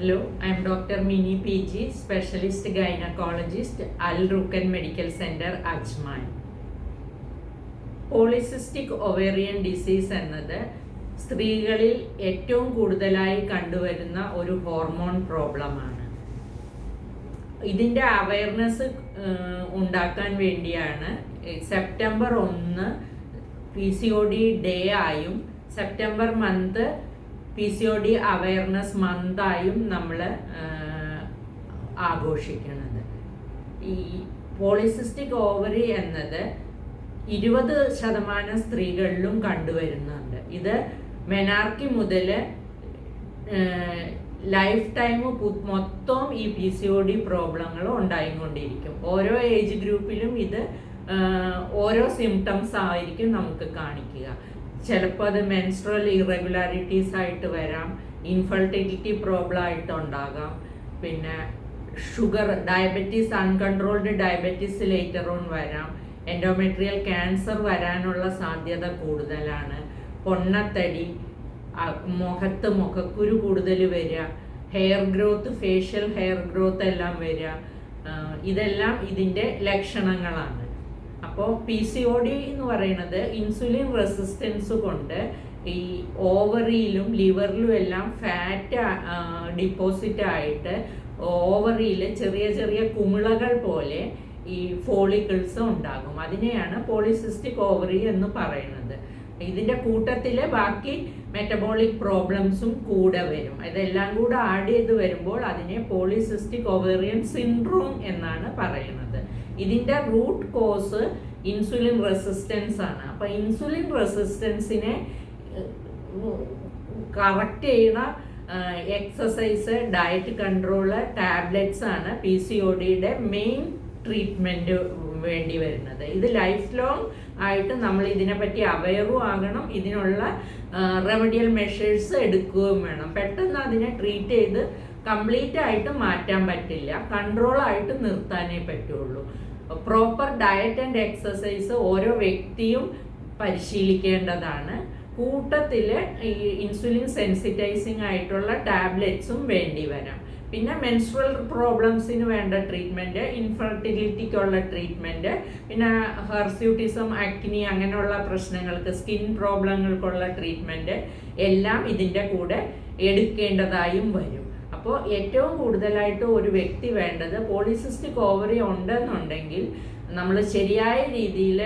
Hello, I am Dr. Mini PG, Specialist Gynecologist, Al Rukan Medical Center, Ajman. Polycystic ovarian disease എന്നത് സ്ത്രീകളിൽ ഏറ്റവും കൂടുതലായി കണ്ടുവരുന്ന ഒരു ഹോർമോൺ പ്രോബ്ലമാണ്. ഇതിൻ്റെ അവയർനെസ് ഉണ്ടാക്കാൻ വേണ്ടിയാണ് സെപ്റ്റംബർ 1 PCOD ഡേ ആയും സെപ്റ്റംബർ മന്ത് PCOD അവയർനെസ് മന്തായും നമ്മൾ ആഘോഷിക്കുന്നത്. ഈ പോളിസിസ്റ്റിക് ഓവറി എന്നത് 20% സ്ത്രീകളിലും കണ്ടുവരുന്നുണ്ട്. ഇത് മെനാർക്കി മുതൽ ലൈഫ് ടൈം മൊത്തം ഈ PCOD പ്രോബ്ലങ്ങൾ ഉണ്ടായിക്കൊണ്ടിരിക്കും. ഓരോ ഏജ് ഗ്രൂപ്പിലും ഇത് ഓരോ സിംറ്റംസ് ആയിരിക്കും നമുക്ക് കാണിക്കുക. ചിലപ്പോൾ അത് മെൻസ്ട്രൽ ഇറഗുലാരിറ്റീസ് ആയിട്ട് വരാം, ഇൻഫെർട്ടിലിറ്റി പ്രോബ്ലം ആയിട്ടുണ്ടാകാം, പിന്നെ sugar diabetes uncontrolled diabetes later on വരാം, എൻഡോമെട്രിയൽ ക്യാൻസർ വരാനുള്ള സാധ്യത കൂടുതലാണ്, പൊണ്ണത്തടി, മുഖക്കുരു കൂടുതൽ വരിക, hair growth, facial hair growth എല്ലാം വരിക, ഇതെല്ലാം ഇതിൻ്റെ ലക്ഷണങ്ങളാണ്. അപ്പോൾ PCOD എന്ന് പറയുന്നത് ഇൻസുലിൻ റെസിസ്റ്റൻസ് കൊണ്ട് ഈ ഓവറിയിലും ലിവറിലും എല്ലാം ഫാറ്റ് ഡിപ്പോസിറ്റ് ആയിട്ട് ഓവറിയിൽ ചെറിയ ചെറിയ കുമിളകൾ പോലെ ഈ ഫോളിക്കിൾസ് ഉണ്ടാകും. അതിനെയാണ് പോളിസിസ്റ്റിക് ഓവറി എന്ന് പറയുന്നത്. ഇതിൻ്റെ കൂട്ടത്തിൽ ബാക്കി മെറ്റബോളിക് പ്രോബ്ലംസും കൂടെ വരും. ഇതെല്ലാം കൂടെ ആഡ് ചെയ്ത് വരുമ്പോൾ അതിനെ പോളിസിസ്റ്റിക് ഓവേറിയൻ സിൻഡ്രോം എന്നാണ് പറയുന്നത്. ഇതിൻ്റെ റൂട്ട് കോസ് ഇൻസുലിൻ റെസിസ്റ്റൻസ് ആണ്. അപ്പോൾ ഇൻസുലിൻ റെസിസ്റ്റൻസിനെ കറക്റ്റ് ചെയ്യുന്ന എക്സസൈസ്, ഡയറ്റ് കൺട്രോള്, ടാബ്ലറ്റ്സ് ആണ് PCODയുടെ മെയിൻ ട്രീറ്റ്മെൻറ്റ് വേണ്ടി വരുന്നത്. ഇത് ലൈഫ് ലോങ് ആയിട്ട് നമ്മൾ ഇതിനെപ്പറ്റി അവെയറും ആകണം, ഇതിനുള്ള റെമഡിയൽ മെഷേഴ്സ് എടുക്കുകയും വേണം. പെട്ടെന്ന് അതിനെ ട്രീറ്റ് ചെയ്ത് കംപ്ലീറ്റ് ആയിട്ട് മാറ്റാൻ പറ്റില്ല, കൺട്രോളായിട്ട് നിർത്താനേ പറ്റുള്ളൂ. പ്രോപ്പർ ഡയറ്റ് ആൻഡ് എക്സസൈസ് ഓരോ വ്യക്തിയും പരിശീലിക്കേണ്ടതാണ്. കൂട്ടത്തിൽ ഈ ഇൻസുലിൻ സെൻസിറ്റൈസിങ് ആയിട്ടുള്ള ടാബ്ലറ്റ്സും വേണ്ടി വരാം. പിന്നെ മെൻസ്ട്രൽ പ്രോബ്ലംസിന് വേണ്ട ട്രീറ്റ്മെൻറ്റ്, ഇൻഫെർട്ടിലിറ്റിക്കുള്ള ട്രീറ്റ്മെൻറ്റ്, പിന്നെ ഹെർസ്യൂട്ടിസം, അക്നി അങ്ങനെയുള്ള പ്രശ്നങ്ങൾക്ക്, സ്കിൻ പ്രോബ്ലങ്ങൾക്കുള്ള ട്രീറ്റ്മെൻറ്റ് എല്ലാം ഇതിൻ്റെ കൂടെ എടുക്കേണ്ടതായും വരും. അപ്പോൾ ഏറ്റവും കൂടുതലായിട്ട് ഒരു വ്യക്തി വേണ്ടത് പോളിസിസ്റ്റിക് ഓവറി ഉണ്ടെന്നുണ്ടെങ്കിൽ നമ്മൾ ശരിയായ രീതിയിൽ